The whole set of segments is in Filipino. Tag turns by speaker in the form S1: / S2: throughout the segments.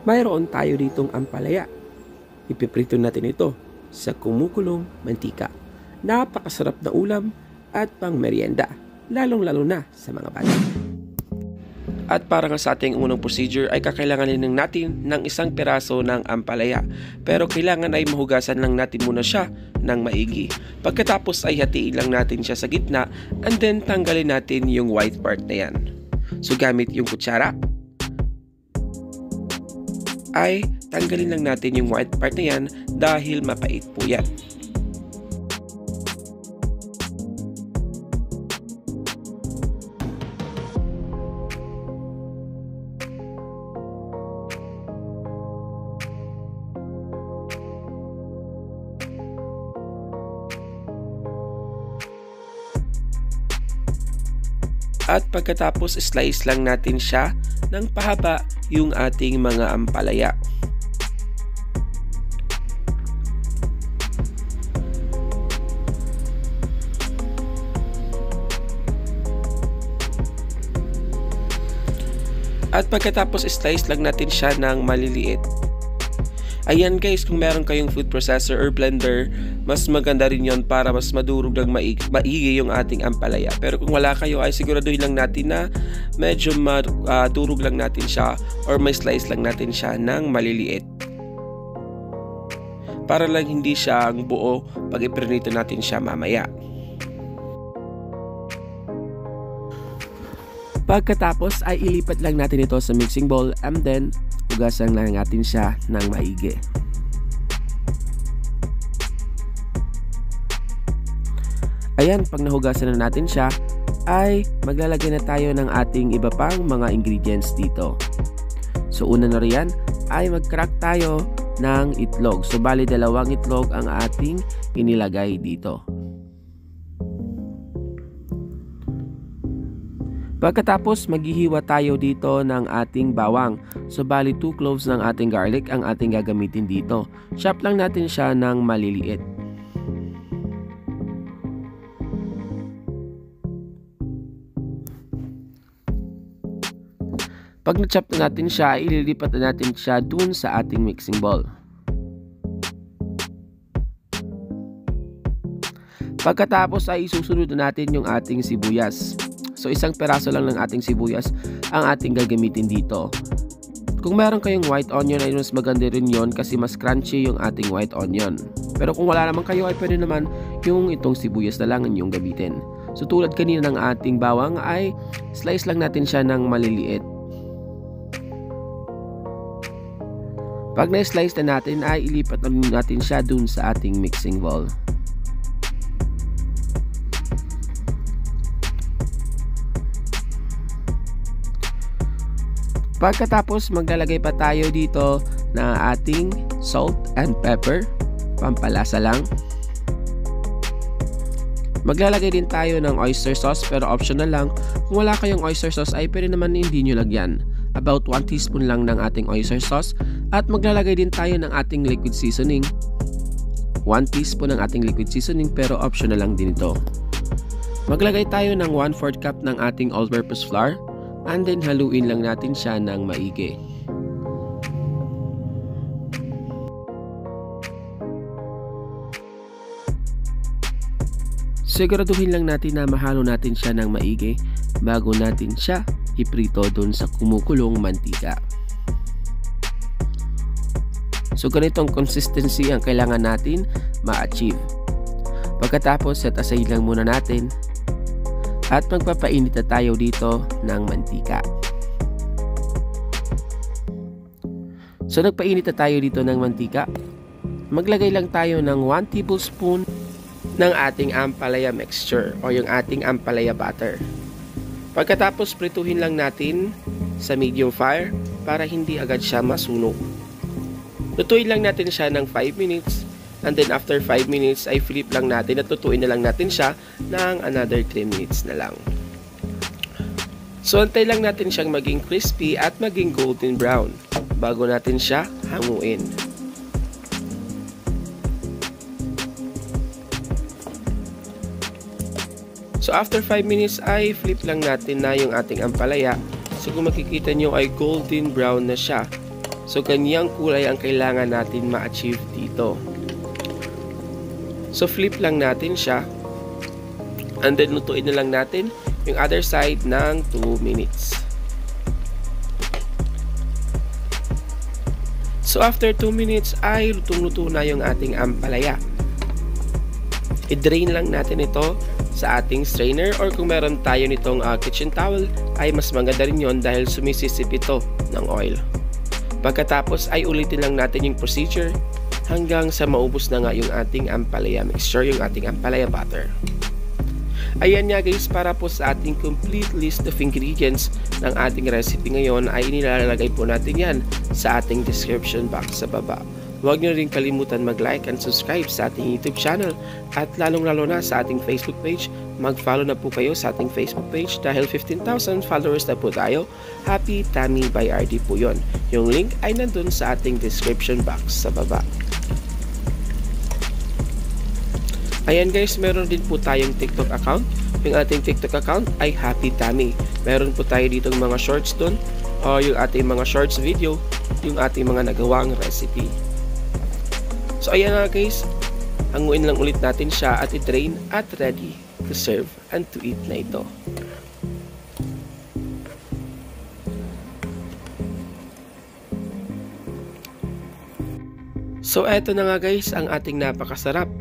S1: mayroon tayo ditong ampalaya. Ipiprito natin ito sa kumukulong mantika. Napakasarap na ulam at pang merienda, lalong-lalo na sa mga bata. At para nga sa ating unang procedure ay kakailanganin natin ng isang piraso ng ampalaya. Pero kailangan ay mahugasan lang natin muna siya ng maigi. Pagkatapos ay hatiin lang natin siya sa gitna and then tanggalin natin yung white part na yan. So gamit yung kutsara ay tanggalin lang natin yung white part na yan dahil mapait po yan. At pagkatapos slice lang natin siya ng pahaba yung ating mga ampalaya. At pagkatapos slice lang natin siya ng maliliit. Ayan guys, kung meron kayong food processor or blender, mas maganda rin yon para mas madurog ng maigi yung ating ampalaya. Pero kung wala kayo ay siguraduhin lang natin na medyo madurog lang natin siya or may slice lang natin siya ng maliliit. Para lang hindi siya ang buo pag iprinito natin siya mamaya. Pagkatapos ay ilipat lang natin ito sa mixing bowl and then hugasan lang natin siya ng maigi. Ayan, pag nahugasan na natin siya, ay maglalagay na tayo ng ating iba pang mga ingredients dito. So una na riyan ay mag-crack tayo ng itlog. So bali 2 itlog ang ating inilagay dito. Pagkatapos maghihiwa tayo dito ng ating bawang. So bali 2 cloves ng ating garlic ang ating gagamitin dito. Chop lang natin siya ng maliliit. Pag na-chop na natin siya, ililipat na natin siya dun sa ating mixing bowl. Pagkatapos ay isusunod na natin yung ating sibuyas. So isang peraso lang ng ating sibuyas ang ating gagamitin dito. Kung meron kayong white onion ay mas maganda rin yon kasi mas crunchy yung ating white onion. Pero kung wala naman kayo ay pwede naman yung itong sibuyas na lang yung gamitin. So tulad kanina ng ating bawang ay slice lang natin siya ng maliliit. Pag na-slice na natin ay ilipat na natin siya dun sa ating mixing bowl. Pagkatapos maglalagay pa tayo dito ng ating salt and pepper, pampalasa lang. Maglalagay din tayo ng oyster sauce pero optional lang. Kung wala kayong oyster sauce ay pwede naman hindi nyo lagyan. About 1 teaspoon lang ng ating oyster sauce at maglalagay din tayo ng ating liquid seasoning. 1 teaspoon ng ating liquid seasoning pero optional lang din ito. Maglagay tayo ng 1/4 cup ng ating all-purpose flour and then haluin lang natin siya ng maigi. Siguraduhin lang natin na mahalo natin siya ng maigi bago natin siya iprito dun sa kumukulong mantika. So ganitong consistency ang kailangan natin ma-achieve. Pagkatapos set aside lang muna natin at magpapainit na tayo dito ng mantika. So nagpainit na tayo dito ng mantika. Maglagay lang tayo ng 1 tablespoon ng ating ampalaya mixture o yung ating ampalaya butter. Pagkatapos prituhin lang natin sa medium fire para hindi agad siya masunog. Lutuin lang natin siya ng 5 minutes and then after 5 minutes ay flip lang natin at lutuin na lang natin siya ng another 3 minutes na lang. So antay lang natin siyang maging crispy at maging golden brown bago natin siya hanguin. So after 5 minutes ay flip lang natin na yung ating ampalaya. So kung makikita nyo ay golden brown na siya. So ganyang kulay ang kailangan natin ma-achieve dito. So flip lang natin siya. And then lutuin na lang natin yung other side ng 2 minutes. So after 2 minutes ay lutong-luto na yung ating ampalaya. I-drain lang natin ito sa ating strainer, or kung meron tayo nitong kitchen towel ay mas maganda rin yon dahil sumisisip ito ng oil. Pagkatapos ay ulitin lang natin yung procedure hanggang sa maubos na nga yung ating ampalaya mixture, yung ating ampalaya butter. Ayan nga guys, para po sa ating complete list of ingredients ng ating recipe ngayon ay inilalagay po natin yan sa ating description box sa baba. Huwag nyo rin kalimutan mag-like and subscribe sa ating YouTube channel, at lalong-lalo na sa ating Facebook page. Mag-follow na po kayo sa ating Facebook page dahil 15,000 followers na po tayo. Happy Tammy by RD po yun. Yung link ay nandun sa ating description box sa baba. Ayan guys, meron din po tayong TikTok account. Yung ating TikTok account ay Happy Tammy. Meron po tayo ditong mga shorts dun, o yung ating mga shorts video, yung ating mga nagawang recipe. So ayan nga guys, hanguin lang ulit natin siya at i-drain at ready to serve and to eat na ito. So eto na nga guys ang ating napakasarap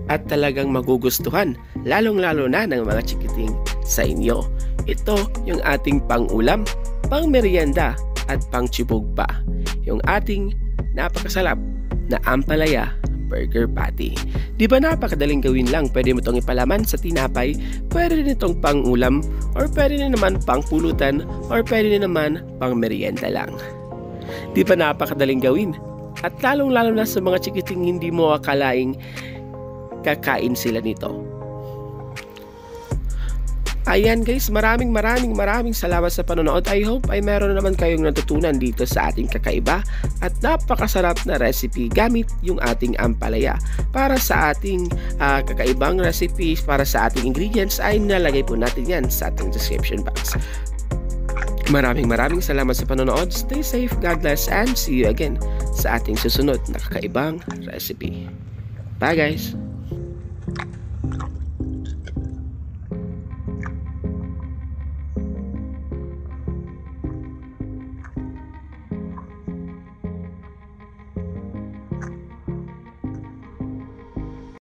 S1: at talagang magugustuhan, lalong-lalo na ng mga chikiting sa inyo. Ito yung ating pang-ulam, pang-merienda at pang-chibog pa. Yung ating napakasarap na ampalaya burger patty. Di ba napakadaling gawin lang? Pwede mo itong ipalaman sa tinapay, pwede rin itong pang-ulam, or pwede rin naman pang-pulutan, or pwede rin naman pang-merienda lang. Di ba napakadaling gawin? At lalong-lalo na sa mga chikiting hindi mo akalaing kakain sila nito. Ayan guys, maraming salamat sa panonood. I hope ay meron naman kayong natutunan dito sa ating kakaiba at napakasarap na recipe gamit yung ating ampalaya. Para sa ating kakaibang recipes, para sa ating ingredients ay nalagay po natin yan sa ating description box. Maraming salamat sa panonood. Stay safe, God bless, and see you again sa ating susunod na kakaibang recipe. Bye guys!